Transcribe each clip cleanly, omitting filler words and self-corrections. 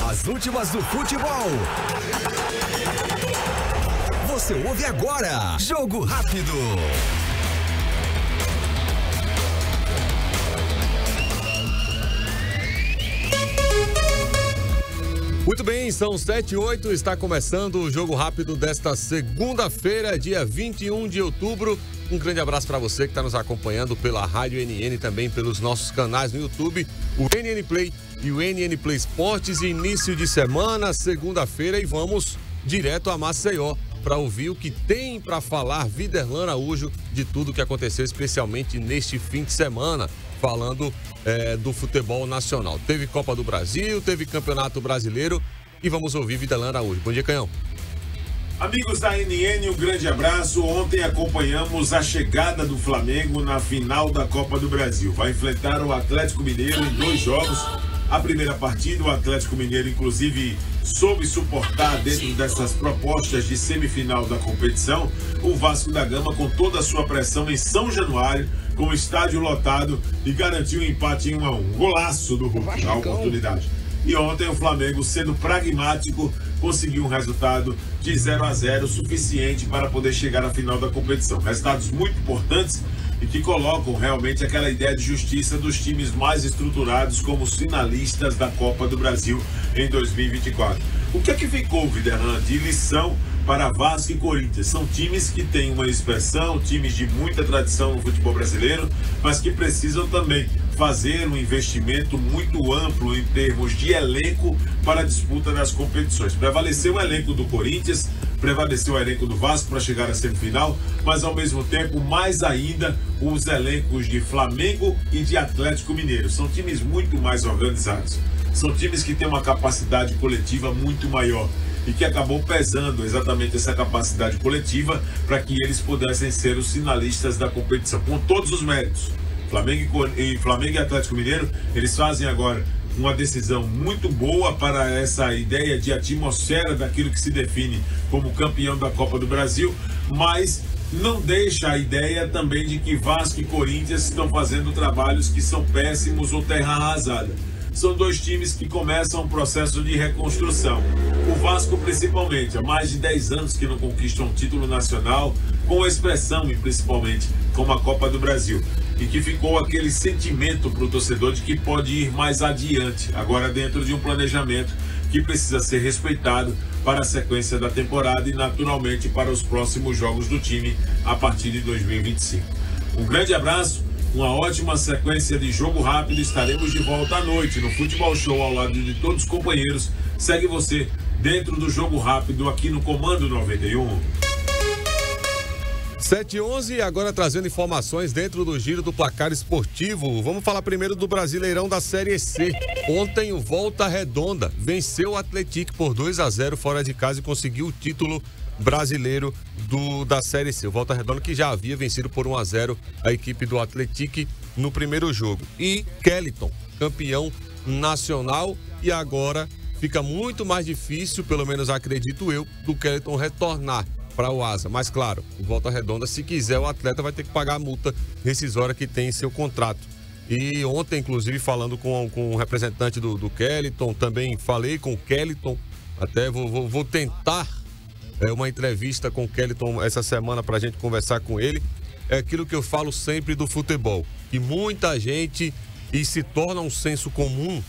As últimas do futebol. Você ouve agora. Jogo Rápido. Muito bem, são 7h08, está começando o Jogo Rápido desta segunda-feira, dia 21 de outubro. Um grande abraço para você que está nos acompanhando pela Rádio NN, também pelos nossos canais no YouTube, o NN Play e o NN Play Esportes. Início de semana, segunda-feira, e vamos direto a Maceió para ouvir o que tem para falar Viderlan Araújo de tudo que aconteceu, especialmente neste fim de semana, falando do futebol nacional. Teve Copa do Brasil, teve Campeonato Brasileiro e vamos ouvir Viderlan Araújo. Bom dia, Canhão. Amigos da NN, um grande abraço. Ontem acompanhamos a chegada do Flamengo na final da Copa do Brasil. Vai enfrentar o Atlético Mineiro em 2 jogos. A primeira partida, o Atlético Mineiro, inclusive, soube suportar dentro dessas propostas de semifinal da competição o Vasco da Gama com toda a sua pressão em São Januário, com o estádio lotado, e garantiu um empate em 1-1. Golaço do Hulk, a oportunidade. E ontem o Flamengo, sendo pragmático, conseguiu um resultado de 0-0, suficiente para poder chegar à final da competição. Resultados muito importantes e que colocam realmente aquela ideia de justiça dos times mais estruturados como os finalistas da Copa do Brasil em 2024. O que é que ficou, Viderlan, de lição para Vasco e Corinthians? São times que têm uma expressão, times de muita tradição no futebol brasileiro, mas que precisam também fazer um investimento muito amplo em termos de elenco para a disputa das competições. Prevaleceu o elenco do Corinthians, prevaleceu o elenco do Vasco para chegar à semifinal, mas ao mesmo tempo, mais ainda, os elencos de Flamengo e de Atlético Mineiro. São times muito mais organizados. São times que têm uma capacidade coletiva muito maior e que acabou pesando exatamente essa capacidade coletiva para que eles pudessem ser os finalistas da competição, com todos os méritos. Flamengo e Atlético Mineiro, eles fazem agora uma decisão muito boa para essa ideia de atmosfera daquilo que se define como campeão da Copa do Brasil, mas não deixa a ideia também de que Vasco e Corinthians estão fazendo trabalhos que são péssimos ou terra arrasada. São 2 times que começam um processo de reconstrução. O Vasco, principalmente, há mais de 10 anos que não conquista um título nacional, com expressão, e principalmente como a Copa do Brasil. E que ficou aquele sentimento para o torcedor de que pode ir mais adiante, agora dentro de um planejamento que precisa ser respeitado para a sequência da temporada e, naturalmente, para os próximos jogos do time a partir de 2025. Um grande abraço. Uma ótima sequência de Jogo Rápido. Estaremos de volta à noite no Futebol Show ao lado de todos os companheiros. Segue você dentro do Jogo Rápido aqui no Comando 91. 7h11, agora trazendo informações dentro do giro do placar esportivo. Vamos falar primeiro do Brasileirão da Série C. Ontem o Volta Redonda venceu o Atlético por 2-0 fora de casa e conseguiu o título brasileiro da Série C. O Volta Redonda que já havia vencido por 1-0 a equipe do Atlético no primeiro jogo. E Kellyton, campeão nacional, e agora fica muito mais difícil, pelo menos acredito eu, do Kellyton retornar para o Asa. Mas claro, o Volta Redonda, se quiser, o atleta vai ter que pagar a multa rescisória que tem em seu contrato. E ontem, inclusive, falando com o representante do Kellyton, também falei com o Kellyton, até vou tentar uma entrevista com o Kellyton essa semana para a gente conversar com ele. É aquilo que eu falo sempre do futebol, que muita gente, e se torna um senso comum,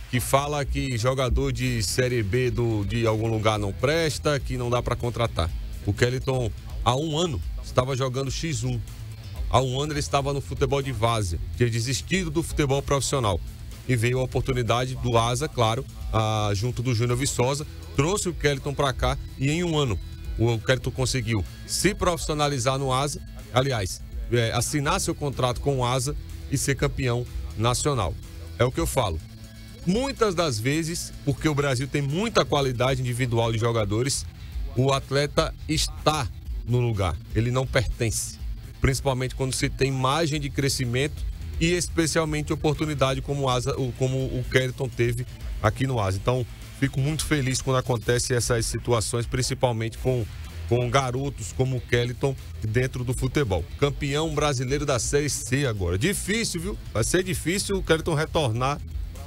que fala que jogador de Série B de algum lugar não presta, que não dá para contratar. O Kellyton, há 1 ano, estava jogando X1. Há 1 ano ele estava no futebol de várzea, tinha desistido do futebol profissional. E veio a oportunidade do Asa, claro, junto do Júnior Viçosa, trouxe o Kellyton para cá e em 1 ano o Kellyton conseguiu se profissionalizar no Asa, aliás, assinar seu contrato com o Asa e ser campeão nacional. É o que eu falo. Muitas das vezes, porque o Brasil tem muita qualidade individual de jogadores, o atleta está no lugar, ele não pertence. Principalmente quando se tem margem de crescimento e especialmente oportunidade como o Kellyton teve aqui no Asa. Então, fico muito feliz quando acontecem essas situações, principalmente com garotos como o Kellyton dentro do futebol. Campeão brasileiro da Série C agora. Difícil, viu? Vai ser difícil o Kellyton retornar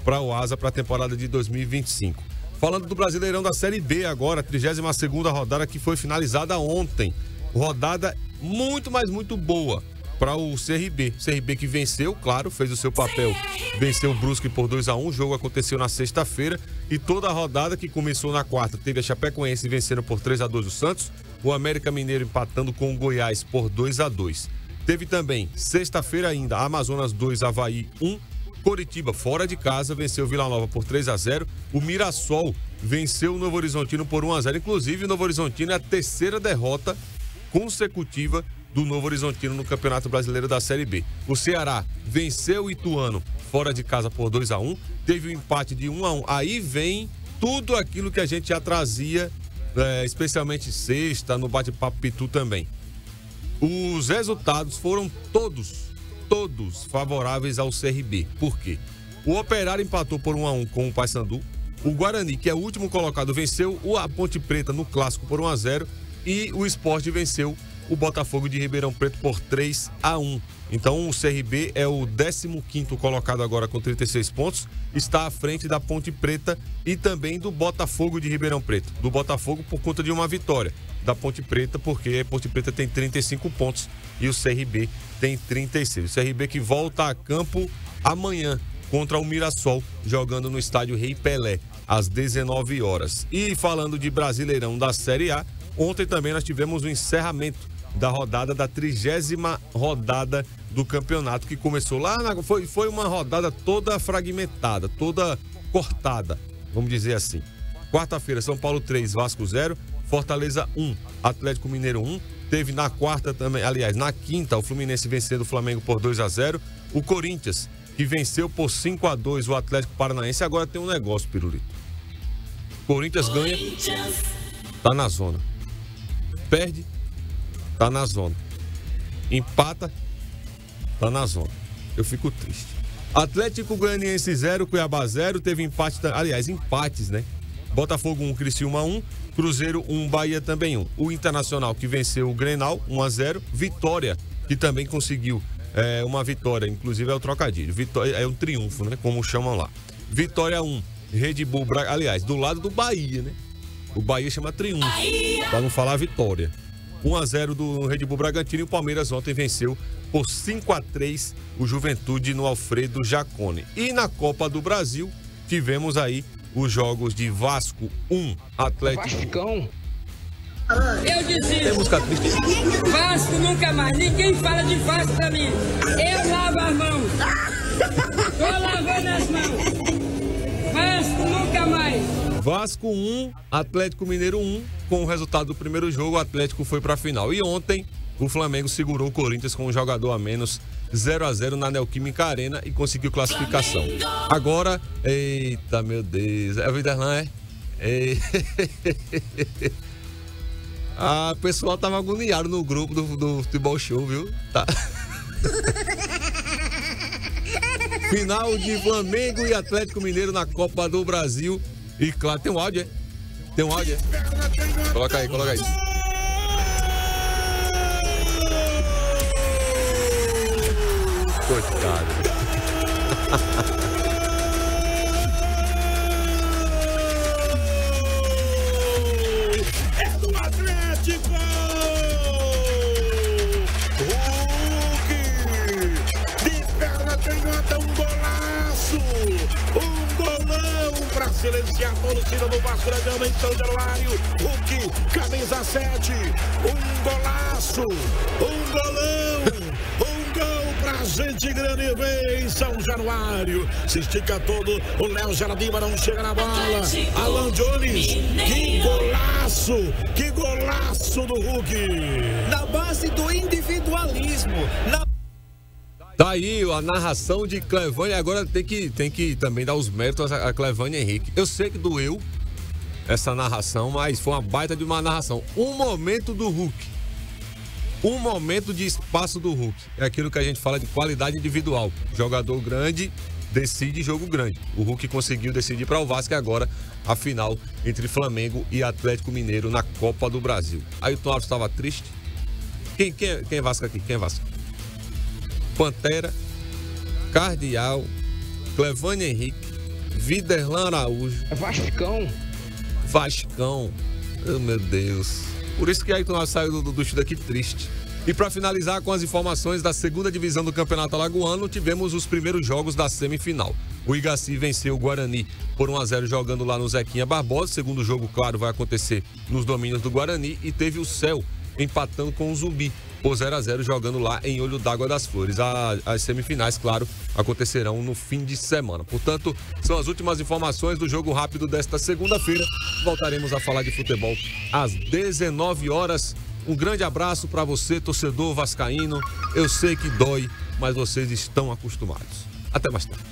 para o Asa para a temporada de 2025. Falando do Brasileirão da Série B agora, a 32ª rodada que foi finalizada ontem. Rodada muito, mas muito boa para o CRB. CRB que venceu, claro, fez o seu papel. Venceu o Brusque por 2-1. O jogo aconteceu na sexta-feira. E toda a rodada que começou na quarta teve a Chapecoense vencendo por 3-2 o Santos. O América Mineiro empatando com o Goiás por 2-2. Teve também, sexta-feira ainda, Amazonas 2, Avaí 1. Coritiba, fora de casa, venceu o Vila Nova por 3-0. O Mirassol venceu o Novo Horizontino por 1-0. Inclusive, o Novo Horizontino é a terceira derrota consecutiva do Novo Horizontino no Campeonato Brasileiro da Série B. O Ceará venceu o Ituano fora de casa por 2-1. Teve um empate de 1-1. Aí vem tudo aquilo que a gente já trazia, especialmente sexta, no Bate-Papo Pitu também. Os resultados foram todos favoráveis ao CRB. Por quê? O Operário empatou por 1-1 com o Paysandu. O Guarani, que é o último colocado, venceu a Ponte Preta no Clássico por 1-0. E o Sport venceu o Botafogo de Ribeirão Preto por 3-1. Então o CRB é o 15º colocado agora com 36 pontos. Está à frente da Ponte Preta e também do Botafogo de Ribeirão Preto. Do Botafogo por conta de uma vitória. Da Ponte Preta, porque a Ponte Preta tem 35 pontos e o CRB tem 36. O CRB que volta a campo amanhã contra o Mirassol, jogando no estádio Rei Pelé, às 19 horas. E falando de Brasileirão da Série A, ontem também nós tivemos o encerramento da rodada, da 30ª rodada do campeonato, que começou lá, foi uma rodada toda fragmentada, toda cortada, vamos dizer assim. Quarta-feira, São Paulo 3, Vasco 0, Fortaleza 1, Atlético Mineiro 1. Teve na quarta também, aliás, na quinta, o Fluminense vencendo o Flamengo por 2-0. O Corinthians, que venceu por 5-2 o Atlético Paranaense. Agora tem um negócio, Pirulito. Corinthians ganha, tá na zona. Perde, tá na zona. Empata, tá na zona. Eu fico triste. Atlético Goianiense 0, Cuiabá 0. Teve empate, aliás, empates, né? Botafogo 1, Criciúma 1, Cruzeiro 1, Bahia também 1. O Internacional que venceu o Grenal 1-0, Vitória que também conseguiu uma vitória, inclusive é o trocadilho, Vitória, é um triunfo, né, como chamam lá. Vitória 1, Red Bull, aliás, do lado do Bahia, né? O Bahia chama triunfo, para não falar vitória. 1-0 do Red Bull Bragantino e o Palmeiras ontem venceu por 5-3 o Juventude no Alfredo Jaconi. E na Copa do Brasil tivemos aí os jogos de Vasco 1, Atlético... Vascão. Eu disse, é música triste. Vasco nunca mais, ninguém fala de Vasco pra mim. Eu lavo as mãos. Tô lavando as mãos. Vasco nunca mais. Vasco 1, Atlético Mineiro 1. Com o resultado do primeiro jogo, o Atlético foi pra final. E ontem, o Flamengo segurou o Corinthians com um jogador a menos, 0-0 na Neoquímica Arena e conseguiu classificação. Agora, eita, meu Deus, é o Viderlan, o pessoal tava agoniado no grupo do Futebol Show, viu? Tá. Final de Flamengo e Atlético Mineiro na Copa do Brasil. E claro, tem um áudio, Tem um áudio, Coloca aí. Coitado. É do Atlético! Hulk! De perna canhota, um golaço! Um golão pra silenciar a torcida do Vasco da Gama em São Januário. Hulk, camisa 7. Um golaço! Um golão! Pra gente grande vez, São Januário. Se estica todo, o Léo Jardim, mas não chega na bola. Alan Jones, que golaço do Hulk. Na base do individualismo. Tá aí a narração de Clevânia. Agora tem que também dar os méritos a Clevânia Henrique. Eu sei que doeu essa narração, mas foi uma baita de uma narração. Um momento do Hulk. Um momento de espaço do Hulk. É aquilo que a gente fala de qualidade individual. Jogador grande decide jogo grande. O Hulk conseguiu decidir para o Vasco e agora a final entre Flamengo e Atlético Mineiro na Copa do Brasil. Ailton Alves estava triste. Quem é Vasco aqui? Quem é Vasco? Pantera, Cardial, Clevânia Henrique, Viderlan Araújo. É Vascão. Vascão. Oh, meu Deus. Por isso que aí tu saiu do estudo aqui triste. E para finalizar com as informações da segunda divisão do Campeonato Alagoano, tivemos os primeiros jogos da semifinal. O Igaci venceu o Guarani por 1-0 jogando lá no Zequinha Barbosa. O segundo jogo, claro, vai acontecer nos domínios do Guarani. E teve o Céu empatando com o Zumbi por 0-0 jogando lá em Olho d'Água das Flores. As semifinais, claro, acontecerão no fim de semana. Portanto, são as últimas informações do Jogo Rápido desta segunda-feira. Voltaremos a falar de futebol às 19 horas. Um grande abraço para você, torcedor vascaíno. Eu sei que dói, mas vocês estão acostumados. Até mais tarde.